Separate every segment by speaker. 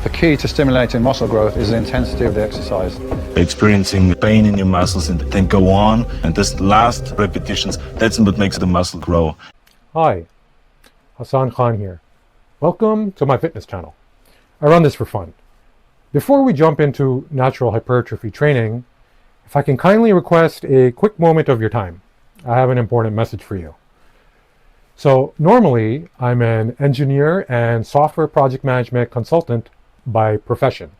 Speaker 1: The key to stimulating muscle growth is the intensity of the exercise.
Speaker 2: Experiencing pain in your muscles and then go on, and this last repetitions, that's what makes the muscle grow.
Speaker 3: Hi, Hassan Khan here. Welcome to my fitness channel. I run this for fun. Before we jump into natural hypertrophy training, if I can kindly request a quick moment of your time, I have an important message for you. So normally I'm an engineer and software project management consultant by profession.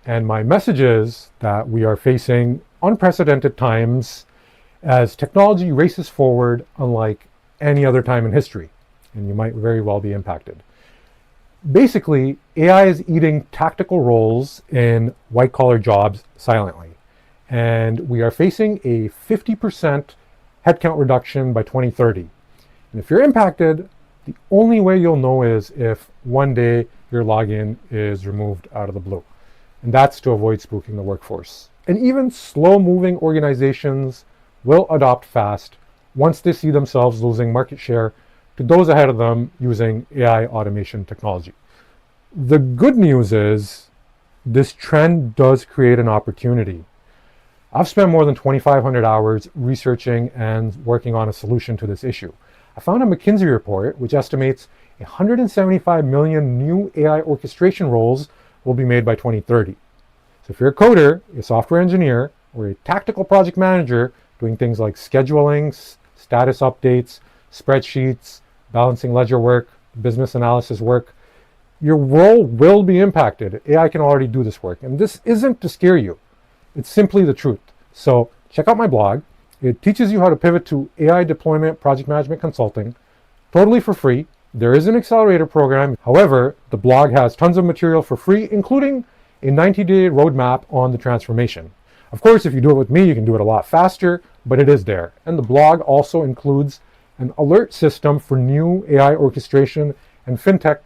Speaker 3: And my message is that we are facing unprecedented times as technology races forward unlike any other time in history, and you might very well be impacted. Basically, AI is eating tactical roles in white-collar jobs silently, and we are facing a 50% headcount reduction by 2030. And if you're impacted, the only way you'll know is if one day your login is removed out of the blue. And that's to avoid spooking the workforce. And even slow-moving organizations will adopt fast once they see themselves losing market share to those ahead of them using AI automation technology. The good news is this trend does create an opportunity. I've spent more than 2,500 hours researching and working on a solution to this issue. I found a McKinsey report which estimates 175 million new AI orchestration roles will be made by 2030. So if you're a coder, a software engineer, or a tactical project manager doing things like scheduling, status updates, spreadsheets, balancing ledger work, business analysis work, your role will be impacted. AI can already do this work. And this isn't to scare you. It's simply the truth. So check out my blog. It teaches you how to pivot to AI deployment project management consulting, totally for free. There is an accelerator program. However, the blog has tons of material for free, including a 90-day roadmap on the transformation. Of course, if you do it with me, you can do it a lot faster, but it is there. And the blog also includes an alert system for new AI orchestration and FinTech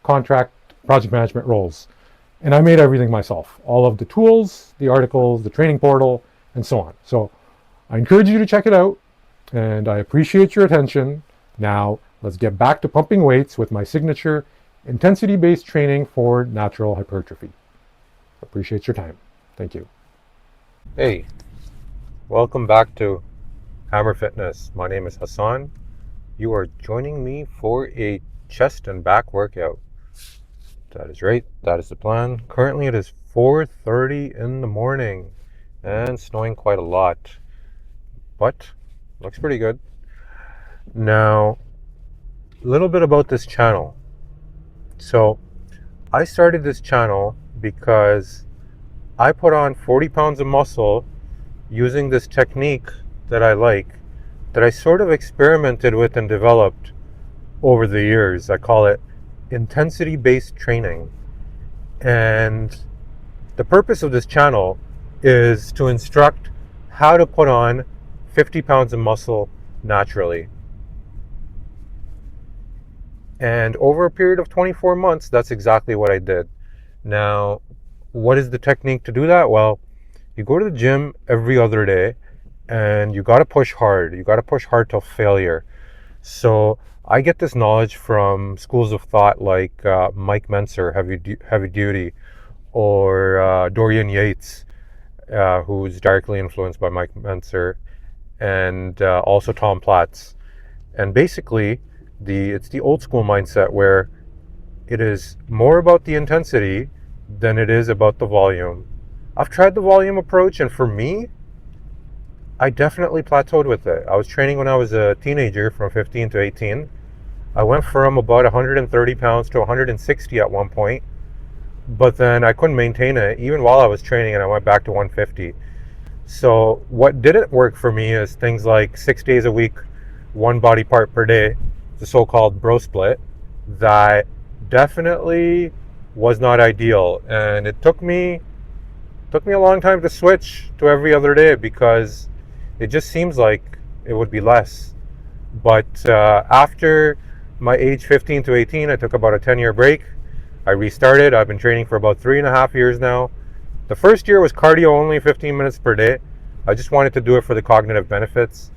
Speaker 3: contract project management roles. And I made everything myself. All of the tools, the articles, the training portal, and so on. So I encourage you to check it out, and I appreciate your attention. Now, let's get back to pumping weights with my signature intensity-based training for natural hypertrophy. Appreciate your time. Thank you. Hey, welcome back to Hammer Fitness. My name is Hassan. You are joining me for a chest and back workout. That is right. That is the plan. Currently it is 4:30 in the morning and snowing quite a lot, but looks pretty good. Now, a little bit about this channel. So I started this channel because I put on 40 pounds of muscle using this technique that I like, that I sort of experimented with and developed over the years. I call it intensity-based training. And the purpose of this channel is to instruct how to put on 50 pounds of muscle naturally. And over a period of 24 months, that's exactly what I did. Now, what is the technique to do that? Well, you go to the gym every other day and you got to push hard. You got to push hard till failure. So I get this knowledge from schools of thought like Mike Mentzer, Heavy Duty, or Dorian Yates, who's directly influenced by Mike Mentzer, and also Tom Platz. And basically, it's the old school mindset where it is more about the intensity than it is about the volume. I've tried the volume approach, and for me, I definitely plateaued with it. I was training when I was a teenager from 15 to 18. I went from about 130 pounds to 160 at one point, but then I couldn't maintain it even while I was training, and I went back to 150. So what didn't work for me is things like 6 days a week, one body part per day, the so-called bro split, that definitely was not ideal. And it took me a long time to switch to every other day because it just seems like it would be less. But after my age 15 to 18, I took about a 10-year break. I restarted. I've been training for about 3.5 years now. The first year was cardio only, 15 minutes per day. I just wanted to do it for the cognitive benefits.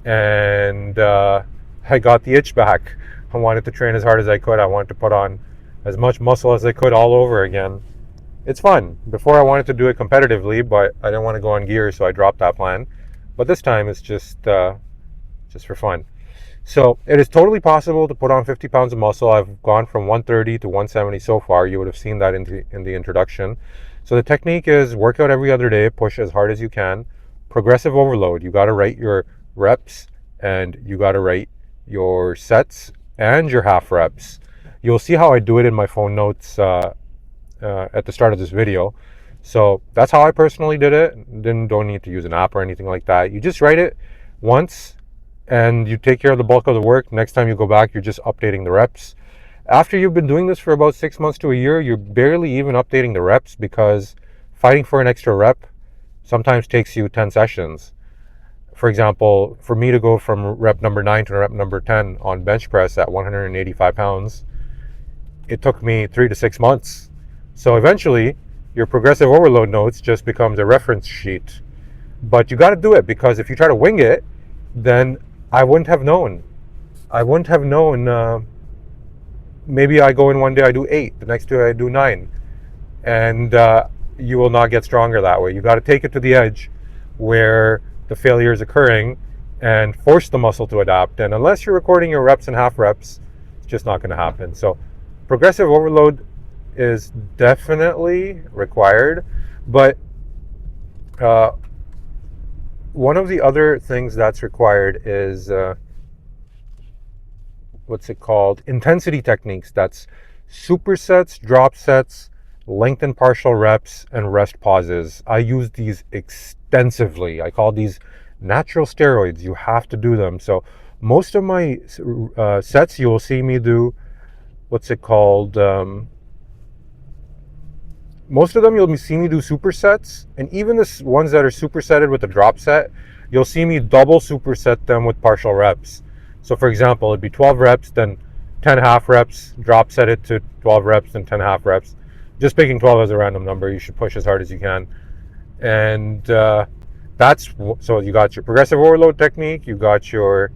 Speaker 3: And I got the itch back. I wanted to train as hard as I could. I wanted to put on as much muscle as I could all over again. It's fun. Before I wanted to do it competitively, but I didn't want to go on gear, so I dropped that plan. But this time it's just for fun. So it is totally possible to put on 50 pounds of muscle. I've gone from 130 to 170 so far. You would have seen that in the introduction. So the technique is work out every other day, push as hard as you can. Progressive overload. You got to write your reps and you got to write your sets and your half reps. You'll see how I do it in my phone notes at the start of this video. So that's how I personally did it. Don't need to use an app or anything like that. You just write it once and you take care of the bulk of the work. Next time you go back, you're just updating the reps. After you've been doing this for about 6 months to a year, you're barely even updating the reps, because fighting for an extra rep sometimes takes you 10 sessions. For example, for me to go from rep number 9 to rep number 10 on bench press at 185 pounds, it took me 3 to 6 months. So eventually, your progressive overload notes just becomes a reference sheet. But you got to do it, because if you try to wing it, then I wouldn't have known. Maybe I go in one day, I do 8. The next day, I do 9. And you will not get stronger that way. You got to take it to the edge where the failure is occurring and force the muscle to adapt. And unless you're recording your reps and half reps, it's just not going to happen. So progressive overload is definitely required. But one of the other things that's required is intensity techniques. That's supersets, drop sets, lengthen partial reps, and rest pauses. I use these extensively. I call these natural steroids. You have to do them. So most of my sets, you will see me do most of them you'll see me do supersets, and even the ones that are supersetted with the drop set, you'll see me double superset them with partial reps. So for example, it'd be 12 reps, then 10 half reps, drop set it to 12 reps, then 10 half reps. Just picking 12 as a random number. You should push as hard as you can. And so you got your progressive overload technique, you got your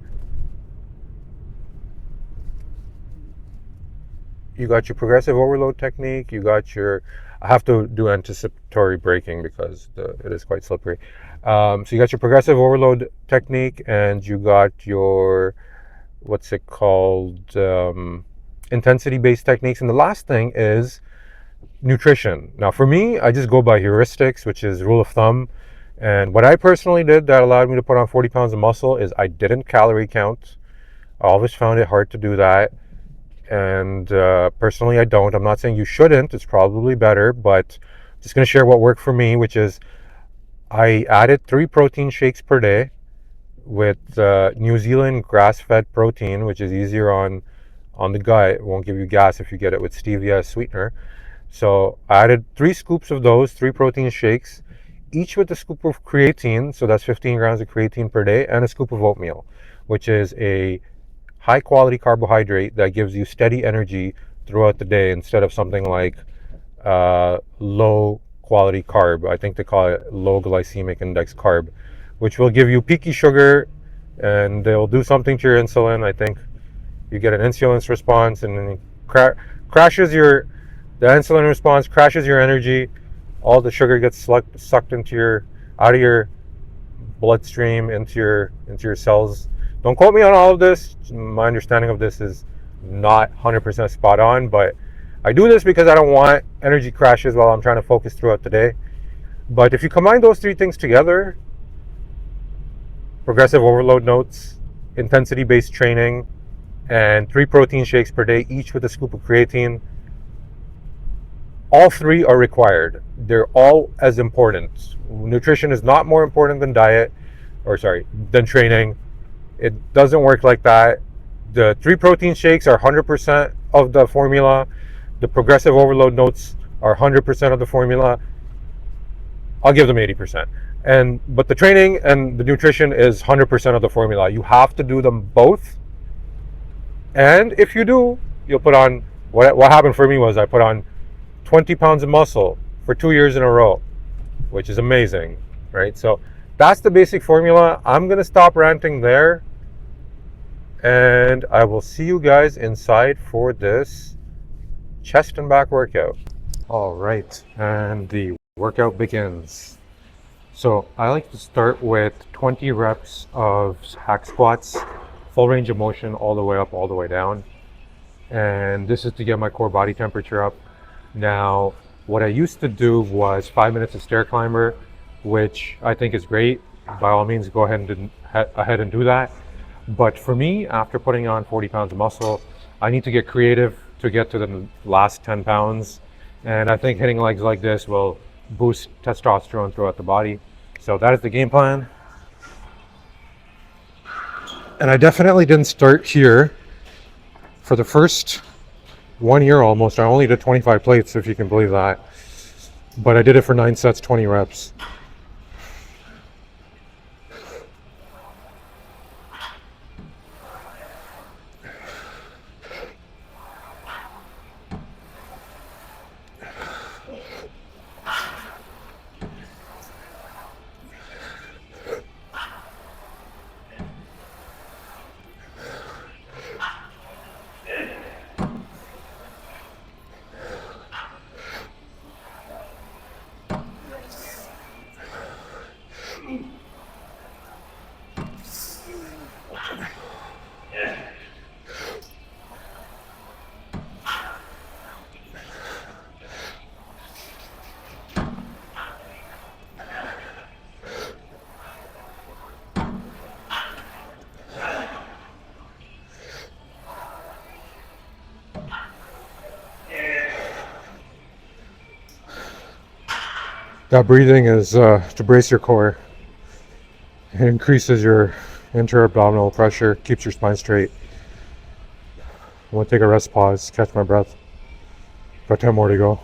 Speaker 3: progressive overload technique, I have to do anticipatory braking because it is quite slippery. So you got your progressive overload technique, and you got your, intensity-based techniques. And the last thing is nutrition. Now for me, I just go by heuristics, which is rule of thumb. And what I personally did that allowed me to put on 40 pounds of muscle is I didn't calorie count. I always found it hard to do that. And personally, I don't. I'm not saying you shouldn't. It's probably better, but I'm just going to share what worked for me, which is I added 3 protein shakes per day with New Zealand grass-fed protein, which is easier on the gut. It won't give you gas if you get it with stevia as sweetener. So I added 3 scoops of those, 3 protein shakes, each with a scoop of creatine. So that's 15 grams of creatine per day, and a scoop of oatmeal, which is a high quality carbohydrate that gives you steady energy throughout the day instead of something like low quality carb. I think they call it low glycemic index carb, which will give you peaky sugar and they'll do something to your insulin. I think you get an insulin response, and then the insulin response crashes your energy. All the sugar gets sucked out of your bloodstream into your cells. Don't quote me on all of this. My understanding of this is not 100% spot on, but I do this because I don't want energy crashes while I'm trying to focus throughout the day. But if you combine those 3 things together, progressive overload notes, intensity-based training, and 3 protein shakes per day, each with a scoop of creatine, all 3 are required. They're all as important. Nutrition is not more important than than training. It doesn't work like that. The 3 protein shakes are 100% of the formula. The progressive overload notes are 100% of the formula. I'll give them 80%. But the training and the nutrition is 100% of the formula. You have to do them both. And if you do, you'll put on, what happened for me was I put on 20 pounds of muscle for 2 years in a row, which is amazing, right? So that's the basic formula. I'm going to stop ranting there, and I will see you guys inside for this chest and back workout. All right, and the workout begins. So I like to start with 20 reps of hack squats, full range of motion all the way up, all the way down. And this is to get my core body temperature up. Now, what I used to do was 5 minutes of stair climber, which I think is great. By all means, go ahead and do that. But for me, after putting on 40 pounds of muscle, I need to get creative to get to the last 10 pounds. And I think hitting legs like this will boost testosterone throughout the body. So that is the game plan. And I definitely didn't start here. For the first 1 year almost, I only did 25 plates, if you can believe that. But I did it for 9 sets, 20 reps. That breathing is to brace your core. It increases your intra-abdominal pressure, keeps your spine straight. I'm gonna take a rest pause, catch my breath. Got 10 more to go.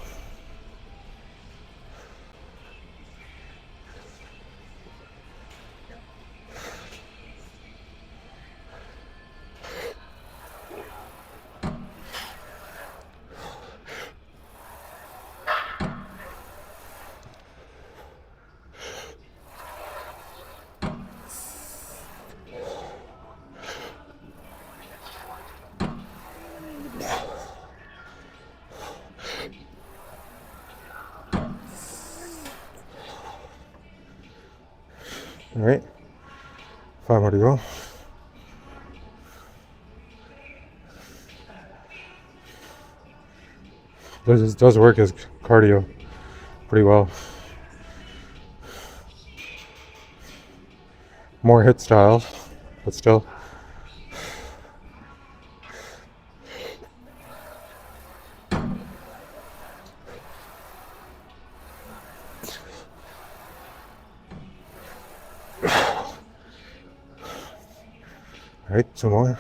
Speaker 3: All right, 5 more to go. This does work as cardio pretty well. More hit style, but still. All right, 2 more.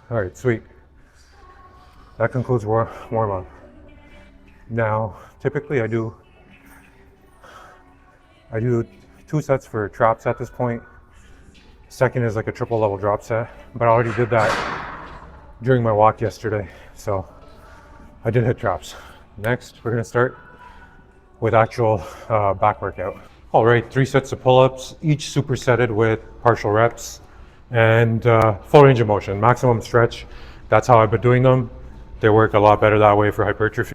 Speaker 3: All right, sweet. That concludes warm-up. Now, typically I do 2 sets for traps at this point. Second is like a triple level drop set, but I already did that during my walk yesterday, so I did hit traps. Next, we're gonna start with actual back workout. All right, 3 sets of pull-ups, each supersetted with partial reps and full range of motion, maximum stretch. That's how I've been doing them. They work a lot better that way for hypertrophy.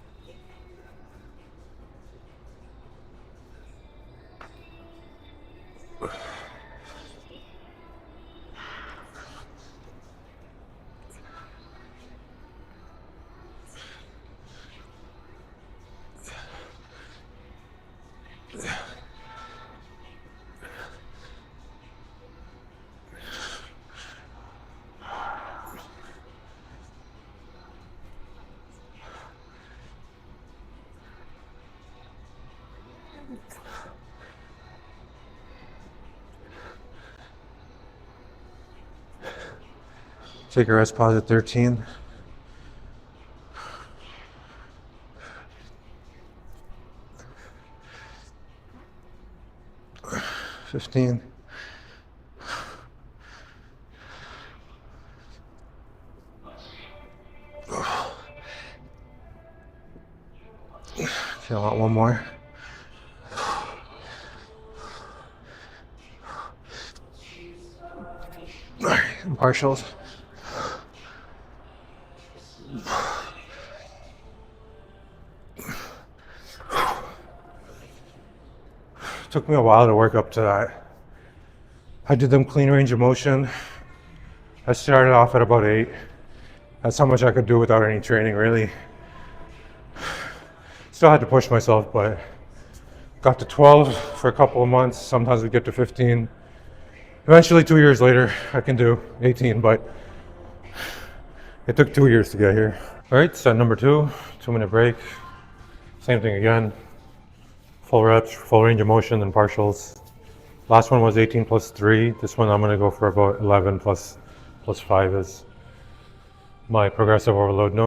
Speaker 3: Take a rest pause at 13. 15. Okay, I want one more. All right, partials. Took me a while to work up to that. I did them clean range of motion. I started off at about 8. That's how much I could do without any training, really. Still had to push myself, but got to 12 for a couple of months. Sometimes we get to 15. Eventually, 2 years later, I can do 18, but it took 2 years to get here. All right, set number 2, 2-minute break. Same thing again. Full reps, full range of motion, and partials. Last one was 18 plus 3. This one I'm going to go for about 11 plus 5 is my progressive overload. No.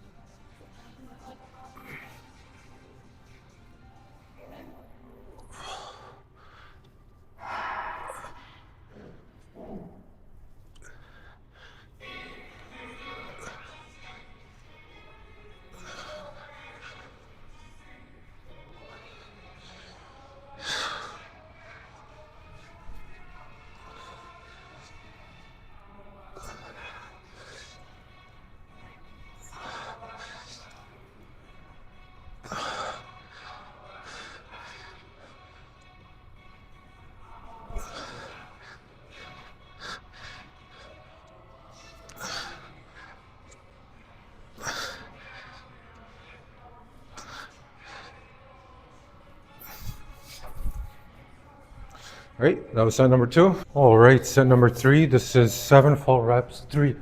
Speaker 3: All right, that was set number 2. All right, set number 3. This is 7 full reps, 3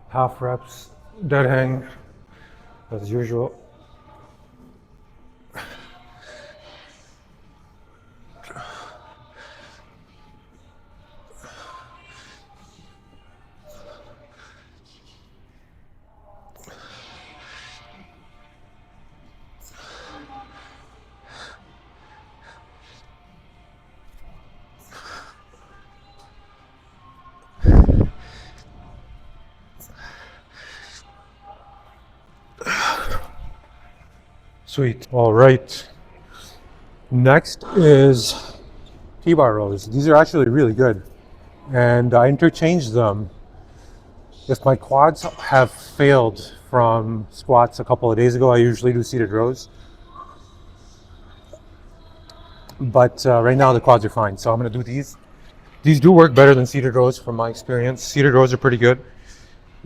Speaker 3: half reps, dead hang, as usual. Sweet. All right. Next is T-bar rows. These are actually really good, and I interchange them. If my quads have failed from squats a couple of days ago, I usually do seated rows. But right now the quads are fine, so I'm going to do these. These do work better than seated rows from my experience. Seated rows are pretty good,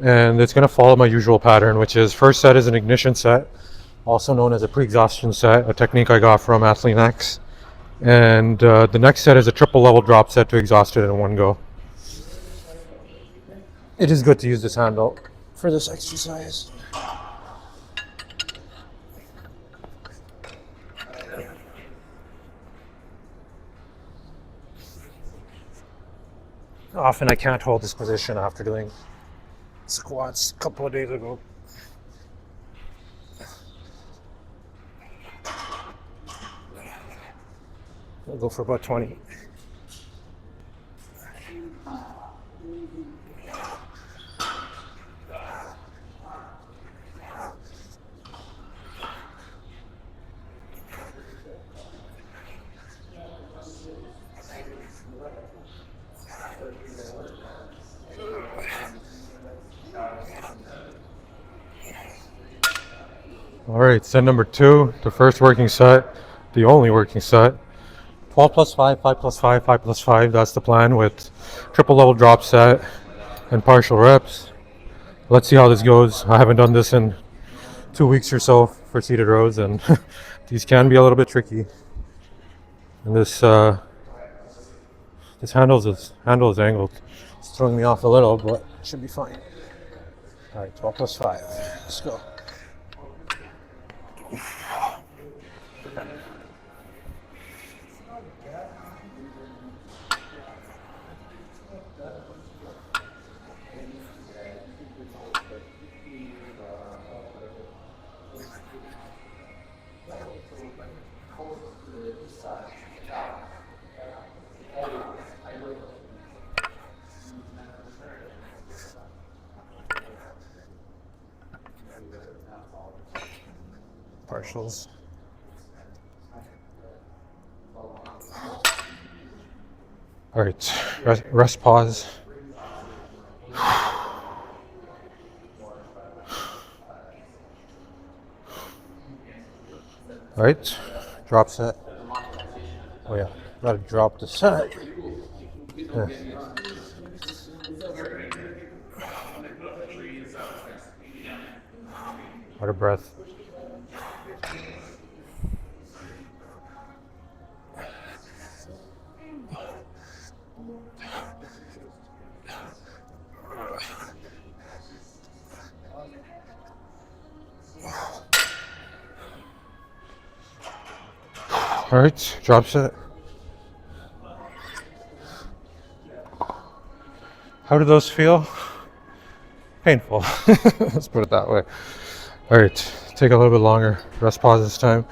Speaker 3: and it's going to follow my usual pattern, which is first set is an ignition set, also known as a pre-exhaustion set, a technique I got from Athlete X. And the next set is a triple level drop set to exhaust it in one go. It is good to use this handle for this exercise. Often I can't hold this position after doing squats a couple of days ago. We'll go for about 20. All right, set number 2, the first working set, the only working set. 12 plus 5, 5 plus 5, 5 plus 5, that's the plan with triple level drop set and partial reps. Let's see how this goes. I haven't done this in 2 weeks or so for seated rows, and these can be a little bit tricky. And this handle is angled. It's throwing me off a little, but it should be fine. All right, 12 plus 5, let's go. specials. All right, rest pause. All right, drop set. Oh yeah, gotta drop the set. Yeah. Out of breath. All right, drop set. How do those feel? Painful. Let's put it that way. All right, take a little bit longer. Rest pause this time.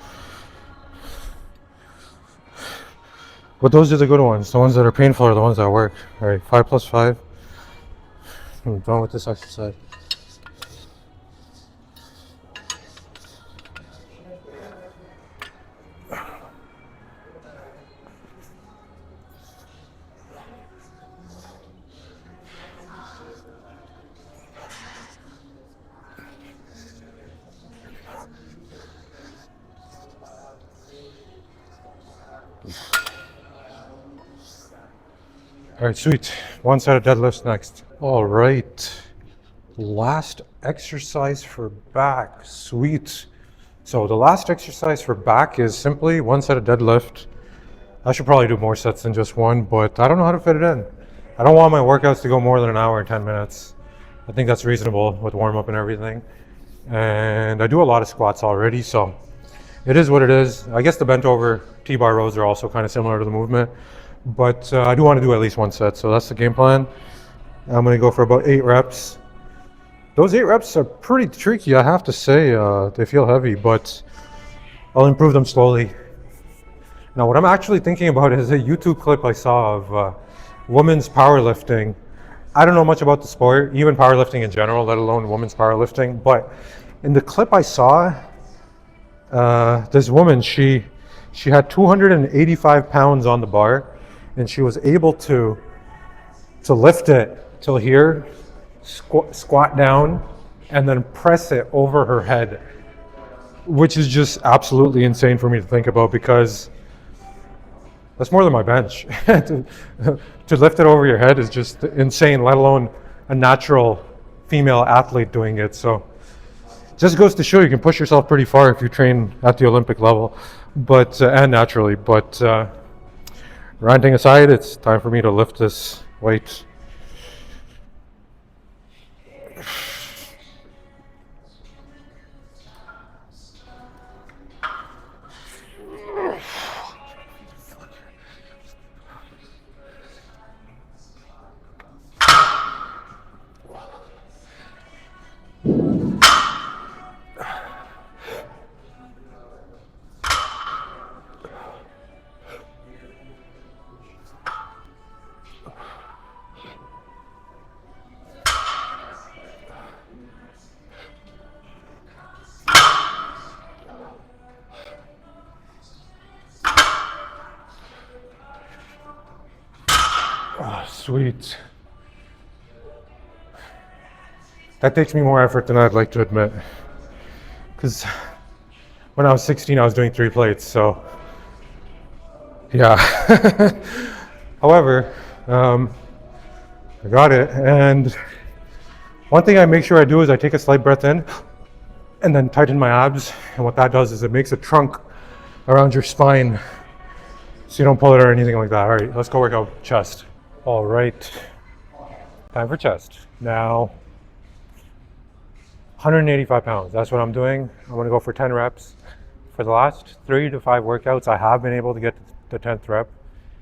Speaker 3: But those are the good ones. The ones that are painful are the ones that work. All right, 5 plus 5. I'm done with this exercise. All right, sweet. One set of deadlifts next. All right, last exercise for back. Sweet. So the last exercise for back is simply one set of deadlift. I should probably do more sets than just one, but I don't know how to fit it in. I don't want my workouts to go more than an hour and 10 minutes. I think that's reasonable with warm up and everything. And I do a lot of squats already, so it is what it is. I guess the bent over T-bar rows are also kind of similar to the movement. But I do want to do at least one set, so that's the game plan. I'm going to go for about 8 reps. Those 8 reps are pretty tricky, I have to say. They feel heavy, but I'll improve them slowly. Now, what I'm actually thinking about is a YouTube clip I saw of women's powerlifting. I don't know much about the sport, even powerlifting in general, let alone women's powerlifting. But in the clip I saw, this woman, she had 285 pounds on the bar. And she was able to lift it till here, squat down, and then press it over her head, which is just absolutely insane for me to think about because that's more than my bench. to lift it over your head is just insane, let alone a natural female athlete doing it. So just goes to show you can push yourself pretty far if you train at the Olympic level, but and naturally. But ranting aside, it's time for me to lift this weight. Oh, sweet. That takes me more effort than I'd like to admit. Because when I was 16, I was doing 3 plates, so yeah. However, I got it. And one thing I make sure I do is I take a slight breath in and then tighten my abs. And what that does is it makes a trunk around your spine so you don't pull it or anything like that. All right, let's go work out chest. All right, time for chest. Now, 185 pounds, that's what I'm doing. I'm gonna go for 10 reps. For the last 3 to 5 workouts, I have been able to get the 10th rep.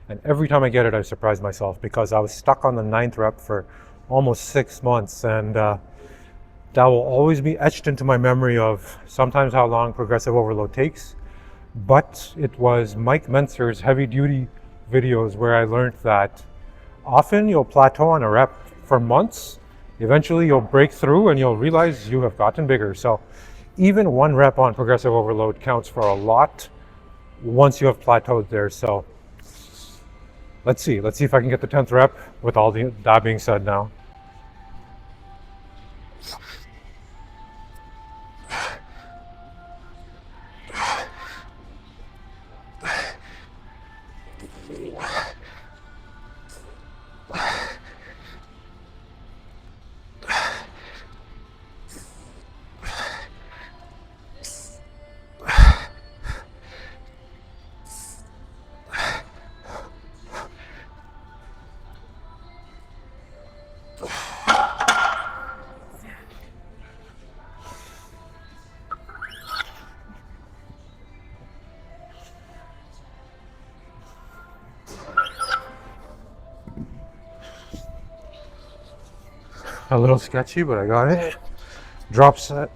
Speaker 3: And every time I get it, I surprise myself because I was stuck on the 9th rep for almost 6 months. And that will always be etched into my memory of sometimes how long progressive overload takes. But it was Mike Mentzer's heavy duty videos where I learned that often you'll plateau on a rep for months. Eventually you'll break through and you'll realize you have gotten bigger. So even 1 rep on progressive overload counts for a lot once you have plateaued there. So let's see if I can get the 10th rep with all that being said now. A little sketchy, but I got it. Drop set.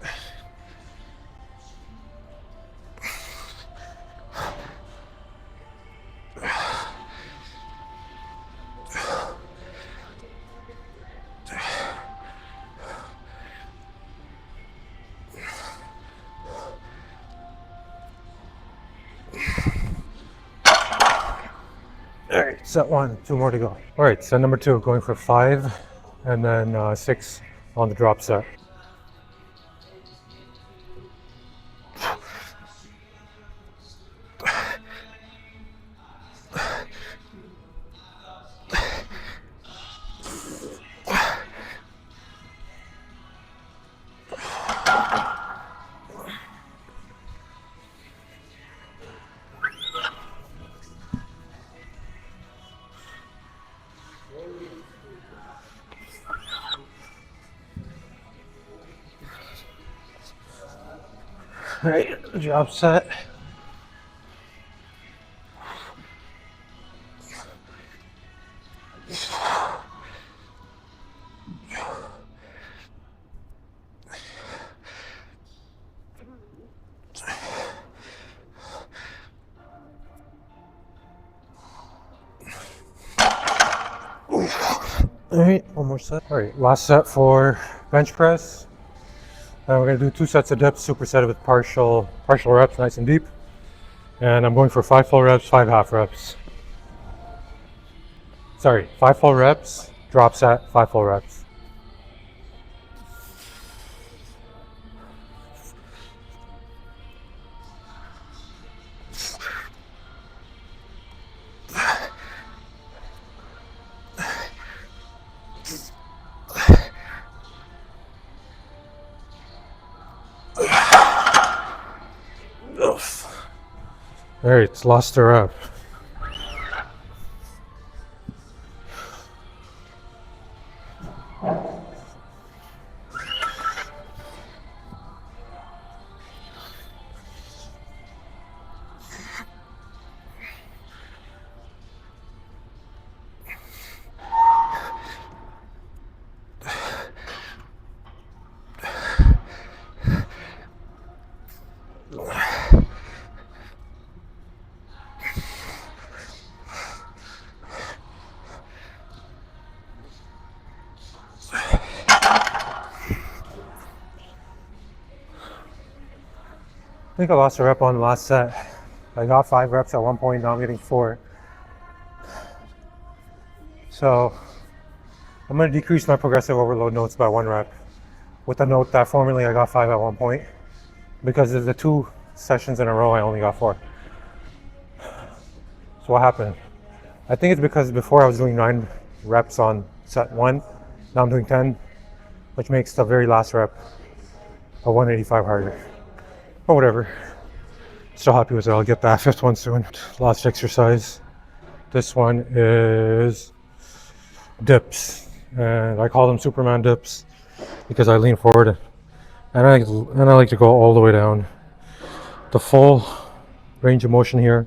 Speaker 3: All right, set 1, 2 more to go. All right, set number 2, going for 5 and then 6 on the drop set. All right, drop set. All right, one more set. All right, last set for bench press. We're gonna do 2 sets of dips, superset with partial reps, nice and deep. And I'm going for 5 full reps, 5 half reps. Sorry, 5 full reps, drop set, 5 full reps. All right, it's lost her up. I think I lost a rep on the last set. I got 5 reps at one point, now I'm getting 4. So I'm going to decrease my progressive overload notes by 1 rep. With the note that formerly I got 5 at one point. Because of the 2 sessions in a row, I only got 4. So what happened? I think it's because before I was doing 9 reps on set 1. Now I'm doing 10, which makes the very last rep a 185 harder. But whatever. Still happy with it. I'll get that 5th one soon. Last exercise. This one is dips. And I call them Superman dips because I lean forward and I like to go all the way down. The full range of motion here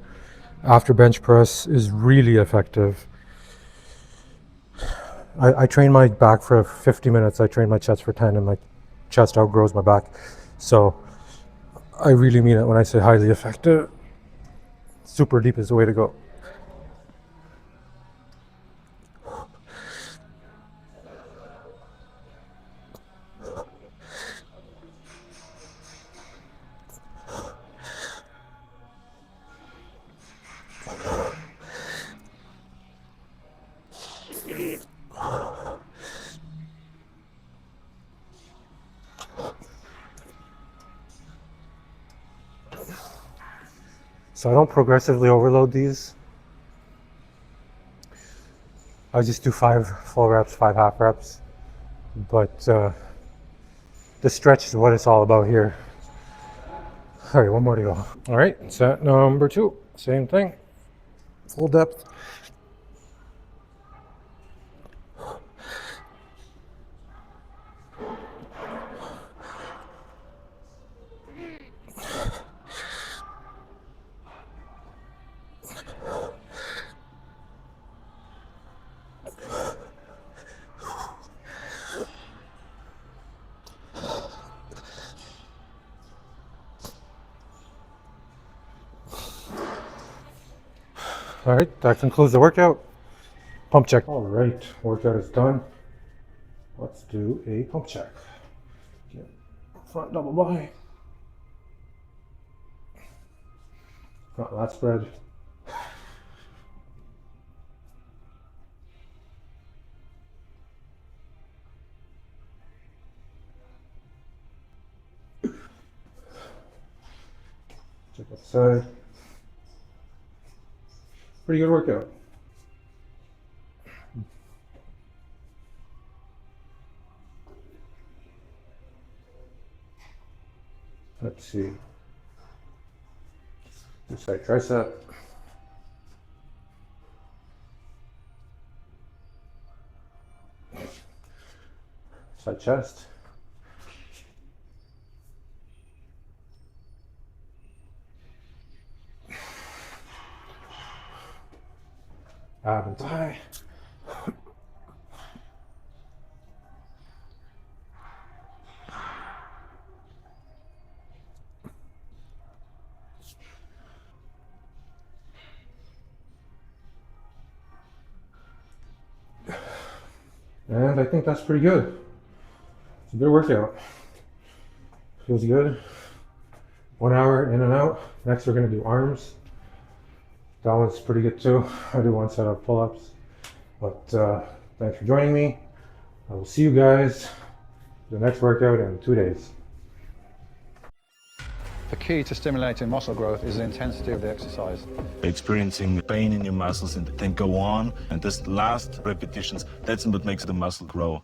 Speaker 3: after bench press is really effective. I train my back for 50 minutes. I train my chest for 10 and my chest outgrows my back. So I really mean it when I say highly effective. Super deep is the way to go. So I don't progressively overload these. I just do 5 full reps, 5 half reps. But the stretch is what it's all about here. All right, one more to go. All right, set number 2, same thing, full depth. All right, that concludes the workout. Pump check. All right, workout is done. Let's do a pump check. Get front double by. Front lat spread. Check out the side. Pretty good workout. Let's see. This side tricep. Side chest. Ab and thigh. And I think that's pretty good. It's a good workout. Feels good. 1 hour in and out. Next we're gonna do arms. That one's pretty good too. I do 1 set of pull-ups. But thanks for joining me. I will see you guys the next workout in 2 days.
Speaker 1: The key to stimulating muscle growth is the intensity of the exercise.
Speaker 2: Experiencing pain in your muscles and then go on, and this last repetitions, that's what makes the muscle grow.